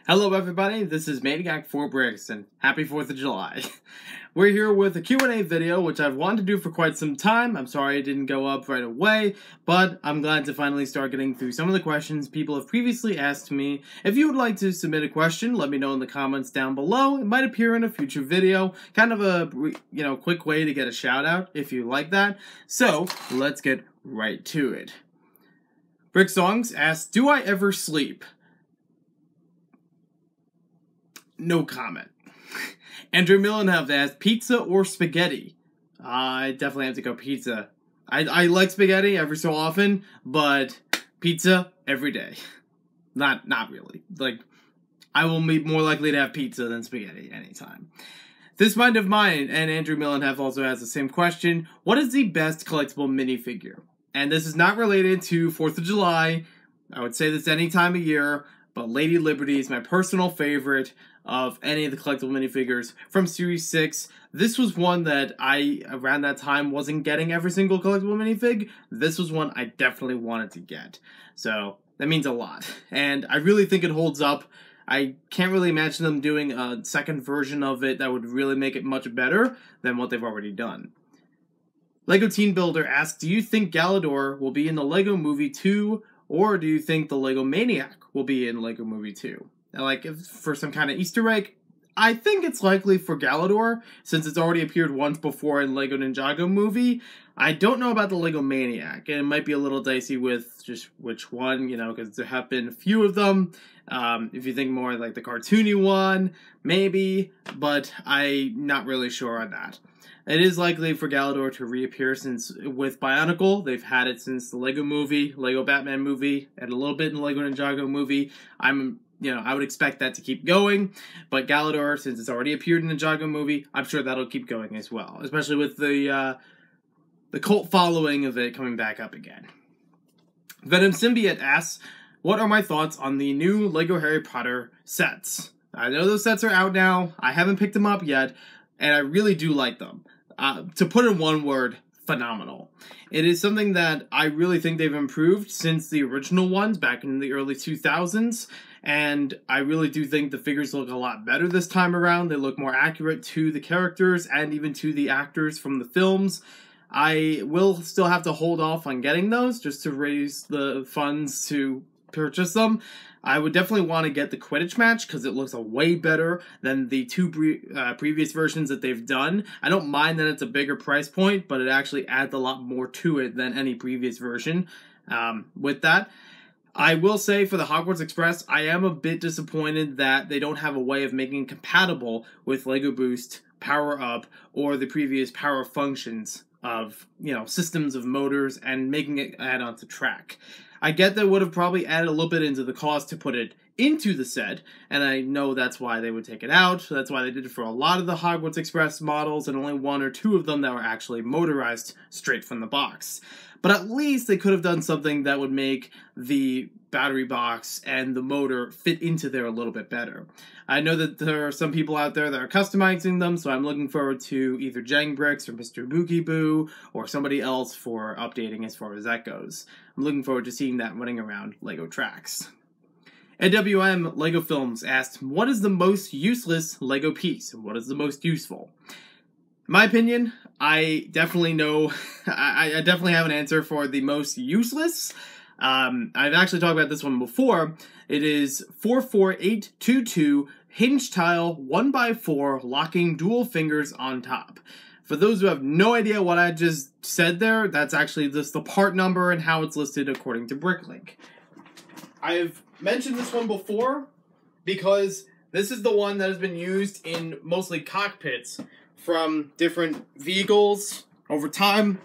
Hello everybody, this is Maniac4Bricks, and happy 4th of July. We're here with a Q&A video, which I've wanted to do for quite some time. I'm sorry it didn't go up right away, but I'm glad to finally start getting through some of the questions people have previously asked me. If you would like to submit a question, let me know in the comments down below. It might appear in a future video. Kind of a, quick way to get a shout out if you like that. So, let's get right to it. Brick Songs asks, do I ever sleep? No comment. Andrew Millenhove asked, pizza or spaghetti? I definitely have to go pizza. I like spaghetti every so often, but pizza every day. Not really. Like, I will be more likely to have pizza than spaghetti anytime. This Mind of Mine and Andrew Millenhove also has the same question. What is the best collectible minifigure? And this is not related to 4th of July. I would say this any time of year, but Lady Liberty is my personal favorite of any of the collectible minifigures from Series 6. This was one that I, around that time, wasn't getting every single collectible minifig. This was one I definitely wanted to get. So, that means a lot. And I really think it holds up. I can't really imagine them doing a second version of it that would really make it much better than what they've already done. Lego Teen Builder asks, do you think Galador will be in the Lego Movie 2, or do you think the Lego Maniac will be in Lego Movie 2? Like, if for some kind of Easter egg, I think it's likely for Galador, since it's already appeared once before in Lego Ninjago Movie. I don't know about the Lego Maniac, and it might be a little dicey with just which one, because there have been a few of them. If you think more like the cartoony one, maybe, but I'm not really sure on that. It is likely for Galador to reappear since with Bionicle, they've had it since the Lego Movie, Lego Batman Movie, and a little bit in the Lego Ninjago Movie. I would expect that to keep going, but Galador, since it's already appeared in the Ninjago Movie, I'm sure that'll keep going as well, especially with the cult following of it coming back up again. Venom Symbiote asks, what are my thoughts on the new Lego Harry Potter sets? I know those sets are out now, I haven't picked them up yet, and I really do like them. To put in one word, phenomenal. It is something that I really think they've improved since the original ones back in the early 2000s, and I really do think the figures look a lot better this time around. They look more accurate to the characters and even to the actors from the films. I will still have to hold off on getting those just to raise the funds to purchase them. I would definitely want to get the Quidditch match because it looks way better than the two previous versions that they've done. I don't mind that it's a bigger price point, but it actually adds a lot more to it than any previous version. With that, I will say for the Hogwarts Express, I am a bit disappointed that they don't have a way of making it compatible with Lego Boost, Power Up, or the previous power functions of, systems of motors and making it add onto track. I get that would have probably added a little bit into the cost to put it into the set, and I know that's why they would take it out. That's why they did it for a lot of the Hogwarts Express models, and only one or two of them that were actually motorized straight from the box. But at least they could have done something that would make the battery box and the motor fit into there a little bit better. I know that there are some people out there that are customizing them, so I'm looking forward to either Bricks or Mr. Boogie Boo or somebody else for updating as far as that goes. I'm looking forward to seeing that running around Lego tracks. AWM Lego Films asked, what is the most useless Lego piece and what is the most useful? In my opinion, I definitely know, I definitely have an answer for the most useless. I've actually talked about this one before. It is 44822 hinge tile 1x4 locking dual fingers on top. For those who have no idea what I just said there, that's actually just the part number and how it's listed according to Bricklink. I've mentioned this one before because this is the one that has been used in mostly cockpits from different vehicles over time.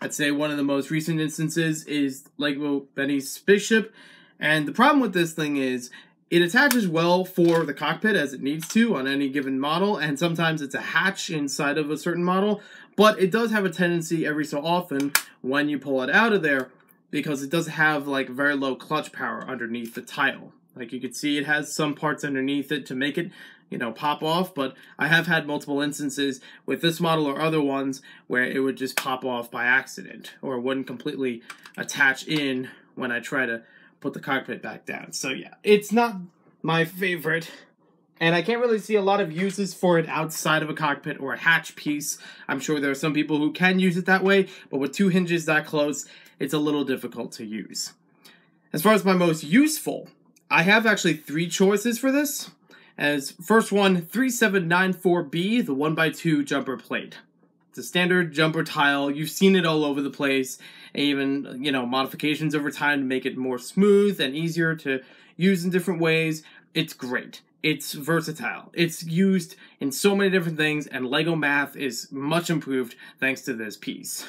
I'd say one of the most recent instances is Lego Benny's spaceship. And the problem with this thing is it attaches well for the cockpit as it needs to on any given model, and sometimes it's a hatch inside of a certain model, but it does have a tendency every so often when you pull it out of there, because it does have like very low clutch power underneath the tile. Like you can see it has some parts underneath it to make it, pop off, but I have had multiple instances with this model or other ones where it would just pop off by accident or wouldn't completely attach in when I try to put the cockpit back down. So yeah, it's not my favorite. And I can't really see a lot of uses for it outside of a cockpit or a hatch piece. I'm sure there are some people who can use it that way, but with two hinges that close, it's a little difficult to use. As far as my most useful, I have actually three choices for this. As first one, 3794B, the 1x2 jumper plate. It's a standard jumper tile. You've seen it all over the place. Even, modifications over time to make it more smooth and easier to use in different ways. It's great. It's versatile. It's used in so many different things, and Lego math is much improved thanks to this piece.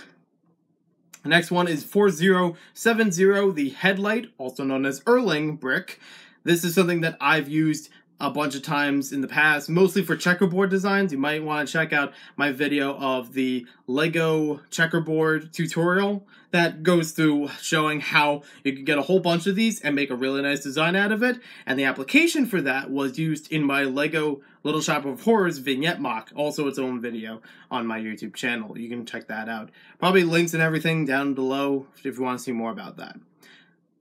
The next one is 4070, the headlight, also known as Erling brick. This is something that I've used a bunch of times in the past, mostly for checkerboard designs. You might want to check out my video of the Lego checkerboard tutorial that goes through showing how you can get a whole bunch of these and make a really nice design out of it. And the application for that was used in my Lego Little Shop of Horrors vignette mock, also its own video on my YouTube channel. You can check that out. Probably links and everything down below if you want to see more about that.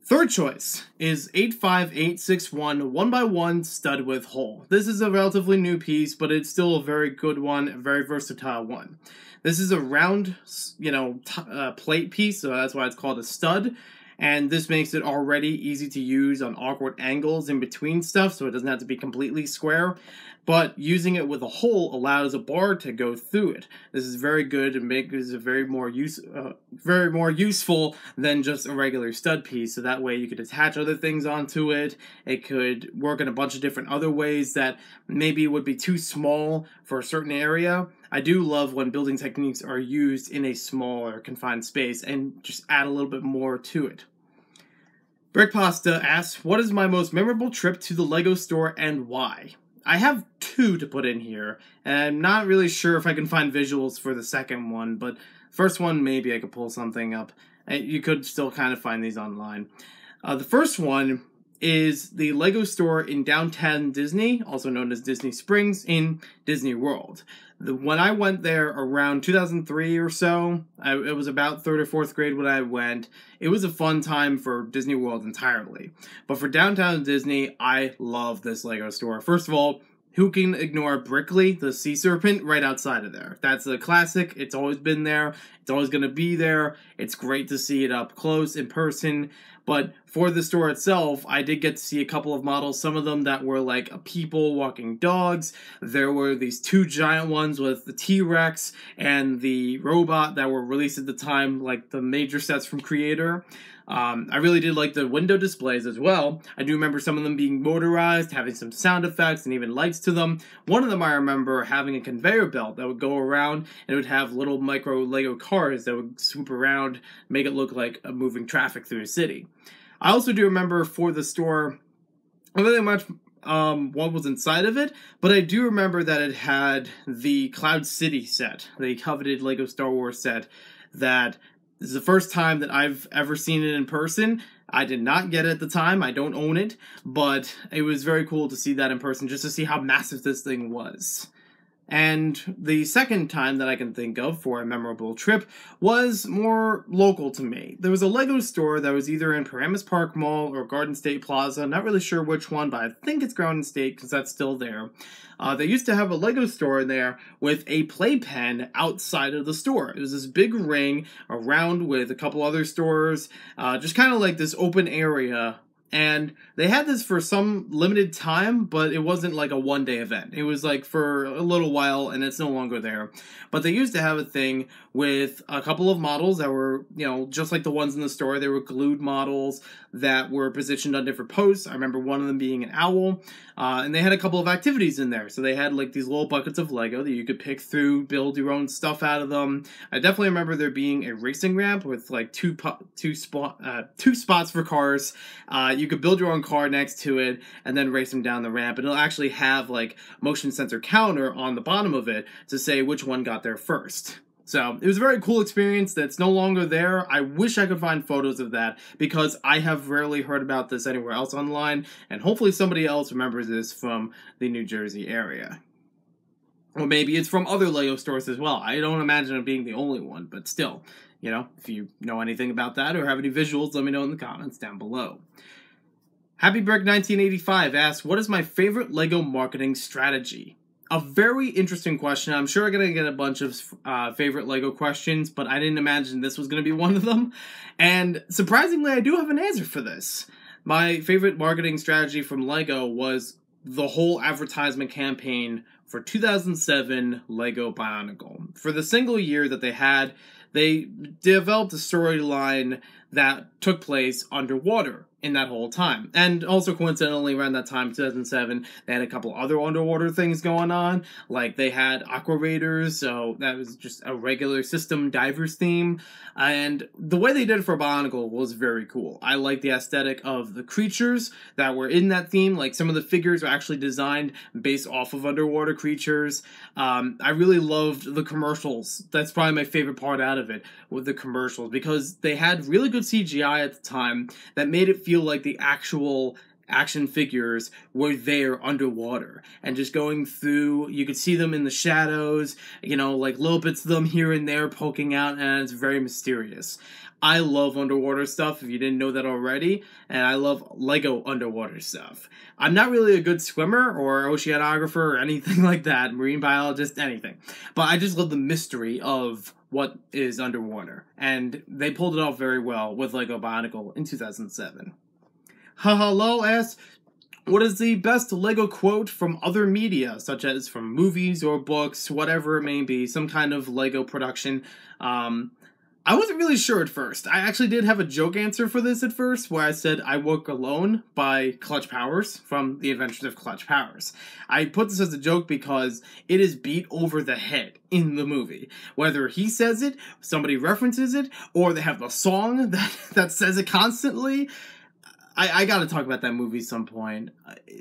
Third choice is 85861 1x1 stud with hole. This is a relatively new piece, but it's still a very good one, a very versatile one. This is a round, plate piece, so that's why it's called a stud. And this makes it already easy to use on awkward angles in between stuff, so it doesn't have to be completely square. But using it with a hole allows a bar to go through it. This is very good and makes it very more useful than just a regular stud piece. So that way you could attach other things onto it. It could work in a bunch of different other ways that maybe would be too small for a certain area. I do love when building techniques are used in a small or confined space and just add a little bit more to it. Brick Pasta asks, what is my most memorable trip to the Lego store and why? I have two to put in here, and I'm not really sure if I can find visuals for the second one, but first one, maybe I could pull something up. You could still kind of find these online. The first one is the Lego store in downtown Disney, also known as Disney Springs, in Disney World. When I went there around 2003 or so, it was about 3rd or 4th grade when I went. It was a fun time for Disney World entirely. But for downtown Disney, I love this Lego store. First of all, who can ignore Brickley, the sea serpent, right outside of there? That's a classic. It's always been there. It's always going to be there. It's great to see it up close in person. But for the store itself, I did get to see a couple of models, some of them that were like people walking dogs. There were these two giant ones with the T-Rex and the robot that were released at the time, like the major sets from Creator. I really did like the window displays as well. I do remember some of them being motorized, having some sound effects and even lights to them. One of them I remember having a conveyor belt that would go around and it would have little micro Lego cars that would swoop around, make it look like a moving traffic through a city. I also do remember for the store, not really much what was inside of it, but I do remember that it had the Cloud City set, the coveted Lego Star Wars set that this is the first time that I've ever seen it in person. I did not get it at the time. I don't own it, but it was very cool to see that in person, just to see how massive this thing was. And the second time that I can think of for a memorable trip was more local to me. There was a Lego store that was either in Paramus Park Mall or Garden State Plaza. Not really sure which one, but I think it's Garden State because that's still there. They used to have a Lego store in there with a playpen outside of the store. It was this big ring around with a couple other stores, just kind of like this open area. And they had this for some limited time, but it wasn't like a one-day event. It was like for a little while, and it's no longer there. But they used to have a thing with a couple of models that were, just like the ones in the store. They were glued models that were positioned on different posts. I remember one of them being an owl. And they had a couple of activities in there. So they had like these little buckets of Lego that you could pick through, build your own stuff out of them. I definitely remember there being a racing ramp with like two spots for cars. You could build your own car next to it and then race them down the ramp. And it'll actually have like motion sensor counter on the bottom of it to say which one got there first. So it was a very cool experience that's no longer there. I wish I could find photos of that because I have rarely heard about this anywhere else online, and hopefully somebody else remembers this from the New Jersey area. Or maybe it's from other Lego stores as well. I don't imagine it being the only one, but still, if you know anything about that or have any visuals, let me know in the comments down below. Happy Brick 1985 asks, what is my favorite LEGO marketing strategy? A very interesting question. I'm sure I'm going to get a bunch of favorite LEGO questions, but I didn't imagine this was going to be one of them. And surprisingly, I do have an answer for this. My favorite marketing strategy from LEGO was the whole advertisement campaign for 2007 LEGO Bionicle. For the single year that they developed a storyline that took place underwater in that whole time. And also coincidentally around that time, 2007, they had a couple other underwater things going on. Like they had Aqua Raiders, so that was just a regular system divers theme. And the way they did it for Bionicle was very cool. I like the aesthetic of the creatures that were in that theme. Like some of the figures are actually designed based off of underwater creatures. I really loved the commercials. That's probably my favorite part out of it, with the commercials, because they had really good CGI at the time that made it feel like the actual action figures were there underwater and just going through. You could see them in the shadows, you know, like little bits of them here and there poking out, and it's very mysterious. I love underwater stuff, if you didn't know that already, and I love LEGO underwater stuff. I'm not really a good swimmer or oceanographer or anything like that, marine biologist, anything. But I just love the mystery of what is underwater, and they pulled it off very well with LEGO Bionicle in 2007. Haha asks, what is the best LEGO quote from other media, such as from movies or books, whatever it may be, some kind of LEGO production? I wasn't really sure at first. I actually did have a joke answer for this at first, where I said I Woke Alone by Clutch Powers from The Adventures of Clutch Powers. I put this as a joke because it is beat over the head in the movie. Whether he says it, somebody references it, or they have the song that says it constantly. I gotta talk about that movie some point,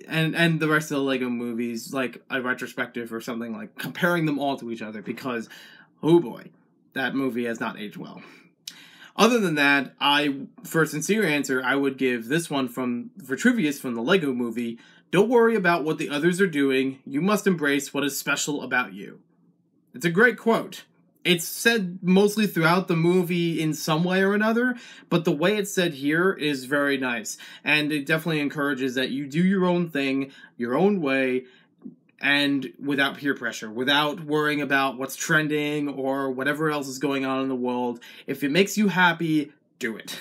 and the rest of the LEGO movies, like a retrospective or something, like comparing them all to each other, because, oh boy, that movie has not aged well. Other than that, for a sincere answer, I would give this one for Trivia's from the LEGO movie. Don't worry about what the others are doing. You must embrace what is special about you. It's a great quote. It's said mostly throughout the movie in some way or another, but the way it's said here is very nice. And it definitely encourages that you do your own thing, your own way, and without peer pressure, without worrying about what's trending or whatever else is going on in the world. If it makes you happy, do it.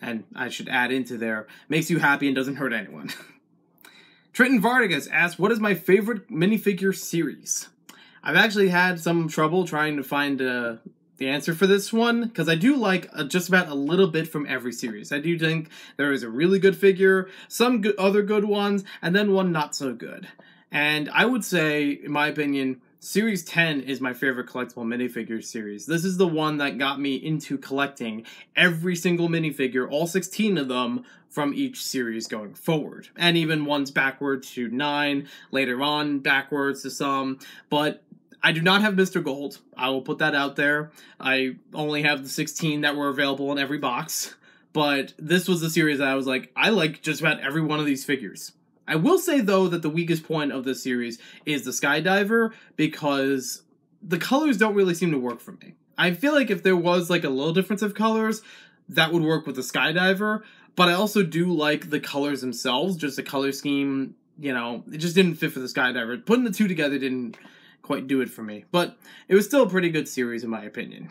And I should add into there, makes you happy and doesn't hurt anyone. Trenton Vargas asks, what is my favorite minifigure series? I've actually had some trouble trying to find the answer for this one, because I do like just about a little bit from every series. I do think there is a really good figure, some other good ones, and then one not so good. And I would say, in my opinion, Series 10 is my favorite collectible minifigure series. This is the one that got me into collecting every single minifigure, all 16 of them, from each series going forward. And even ones backward to 9, later on backwards to some. But I do not have Mr. Gold. I will put that out there. I only have the 16 that were available in every box. But this was the series that I was like, I like just about every one of these figures. I will say, though, that the weakest point of this series is the Skydiver, because the colors don't really seem to work for me. I feel like if there was like a little difference of colors, that would work with the Skydiver, but I also do like the colors themselves, just the color scheme, you know, it just didn't fit for the Skydiver. Putting the two together didn't quite do it for me, but it was still a pretty good series in my opinion.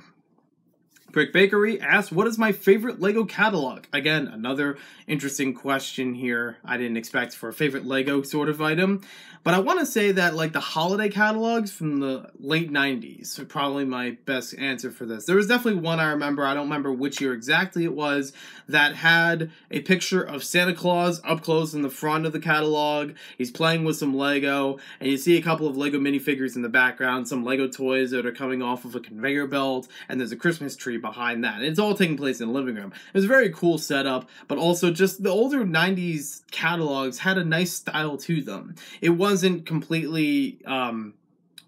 Brick Bakery asks, what is my favorite LEGO catalog? Again, another interesting question here I didn't expect for a favorite LEGO sort of item. But I want to say that, like, the holiday catalogs from the late 90s are probably my best answer for this. There was definitely one I remember, I don't remember which year exactly it was, that had a picture of Santa Claus up close in the front of the catalog. He's playing with some Lego, and you see a couple of Lego minifigures in the background, some Lego toys that are coming off of a conveyor belt, and there's a Christmas tree behind that. It's all taking place in the living room. It was a very cool setup, but also just the older 90s catalogs had a nice style to them. It wasn't completely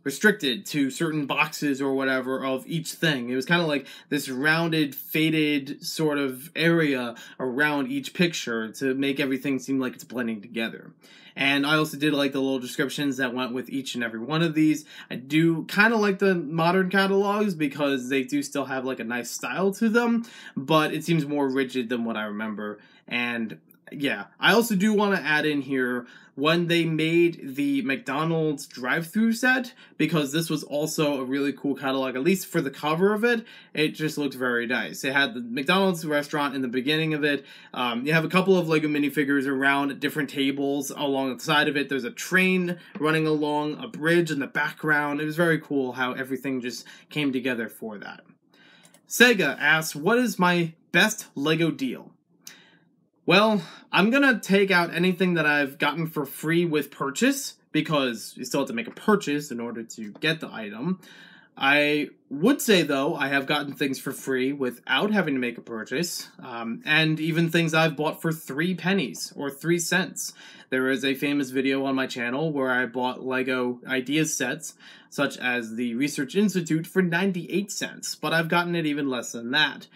restricted to certain boxes or whatever of each thing. It was kind of like this rounded, faded sort of area around each picture to make everything seem like it's blending together. And I also did like the little descriptions that went with each and every one of these. I do kind of like the modern catalogs because they do still have like a nice style to them, but it seems more rigid than what I remember. And Yeah, I also do want to add in here when they made the McDonald's drive-through set, because this was also a really cool catalog, at least for the cover of it. It just looked very nice. It had the McDonald's restaurant in the beginning of it. You have a couple of Lego minifigures around at different tables along the side of it. There's a train running along a bridge in the background. It was very cool how everything just came together for that. Sega asks, what is my best Lego deal? Well, I'm gonna take out anything that I've gotten for free with purchase, because you still have to make a purchase in order to get the item. I would say, though, I have gotten things for free without having to make a purchase, and even things I've bought for 3 pennies or 3 cents. There is a famous video on my channel where I bought Lego Ideas sets, such as the Research Institute, for 98 cents, but I've gotten it even less than that.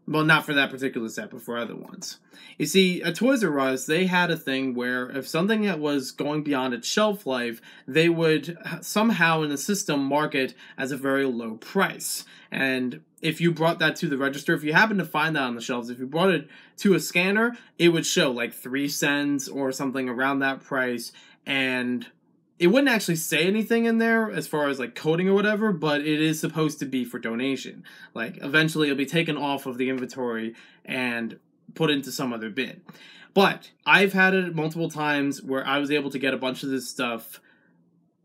Well, not for that particular set, but for other ones. You see, at Toys R Us, they had a thing where if something that was going beyond its shelf life, they would somehow in the system mark it as a very low price. And if you brought that to the register, if you happen to find that on the shelves, if you brought it to a scanner, it would show like 3 cents or something around that price, and it wouldn't actually say anything in there as far as like coding or whatever, but it is supposed to be for donation. Like eventually it'll be taken off of the inventory and put into some other bin. But I've had it multiple times where I was able to get a bunch of this stuff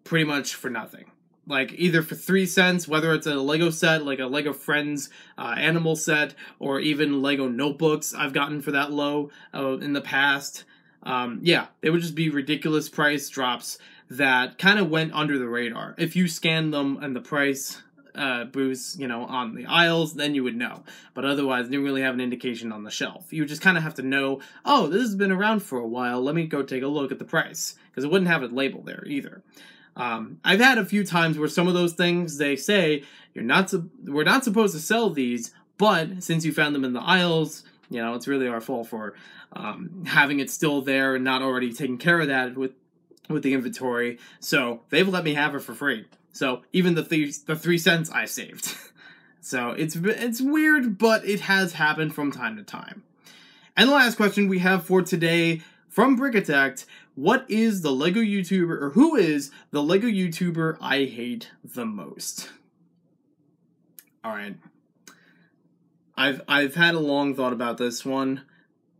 pretty much for nothing. Like either for 3 cents, whether it's a Lego set, like a Lego Friends animal set, or even Lego notebooks I've gotten for that low in the past. Yeah, it would just be ridiculous price drops that kind of went under the radar. If you scanned them and the price booths, you know, on the aisles, then you would know. But otherwise, they didn't really have an indication on the shelf. You just kind of have to know, oh, this has been around for a while. Let me go take a look at the price, because it wouldn't have a label there either. I've had a few times where some of those things, they say, we're not supposed to sell these, but since you found them in the aisles, you know, it's really our fault for having it still there and not already taking care of that with the inventory. So they've let me have it for free. So even the 3 cents I saved. So it's weird, but it has happened from time to time. And the last question we have for today from brickset: what is the Lego YouTuber, or who is the Lego YouTuber I hate the most? All right. I've had a long thought about this one,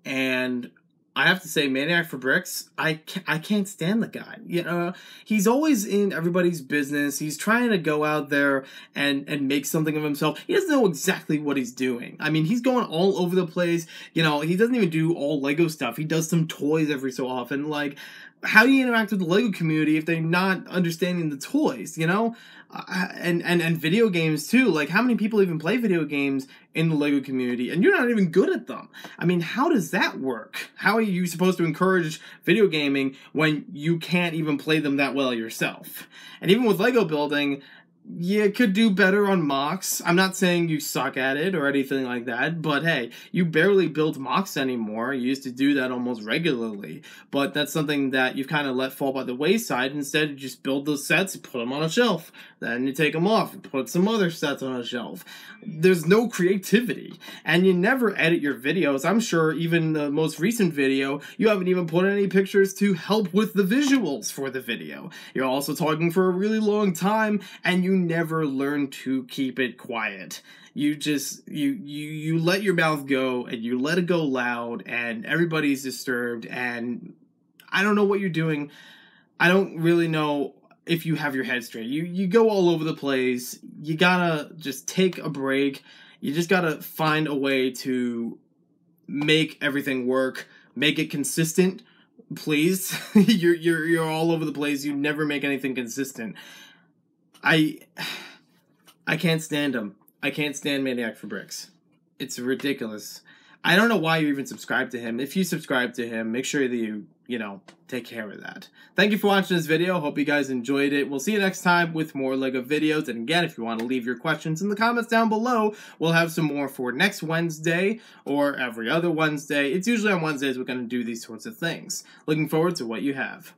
and I have to say, Maniac4Bricks, I can't stand the guy. You know, he's always in everybody's business. He's trying to go out there and make something of himself. He doesn't know exactly what he's doing. I mean, he's going all over the place. You know, he doesn't even do all Lego stuff. He does some toys every so often. Like, how do you interact with the Lego community if they're not understanding the toys, you know? And video games too. Like, how many people even play video games in the Lego community and you're not even good at them? I mean, how does that work? How are you supposed to encourage video gaming when you can't even play them that well yourself? And even with Lego building, you could do better on mocks. I'm not saying you suck at it or anything like that, but hey, you barely build mocks anymore. You used to do that almost regularly, but that's something that you've kind of let fall by the wayside. Instead, you just build those sets, put them on a shelf, then you take them off, and put some other sets on a shelf. There's no creativity, and you never edit your videos. I'm sure even the most recent video, you haven't even put any pictures to help with the visuals for the video. You're also talking for a really long time, and you never learn to keep it quiet. You just, you let your mouth go, and you let it go loud, and everybody's disturbed, and I don't know what you're doing. I don't really know if you have your head straight. You go all over the place. You gotta just take a break. You just gotta find a way to make everything work. Make it consistent, please. You're all over the place. You never make anything consistent. I can't stand him. I can't stand Maniac4Bricks. It's ridiculous. I don't know why you even subscribe to him. If you subscribe to him, make sure that you know, take care of that. Thank you for watching this video. Hope you guys enjoyed it. We'll see you next time with more Lego videos. And again, if you want to leave your questions in the comments down below, we'll have some more for next Wednesday or every other Wednesday. It's usually on Wednesdays we're going to do these sorts of things. Looking forward to what you have.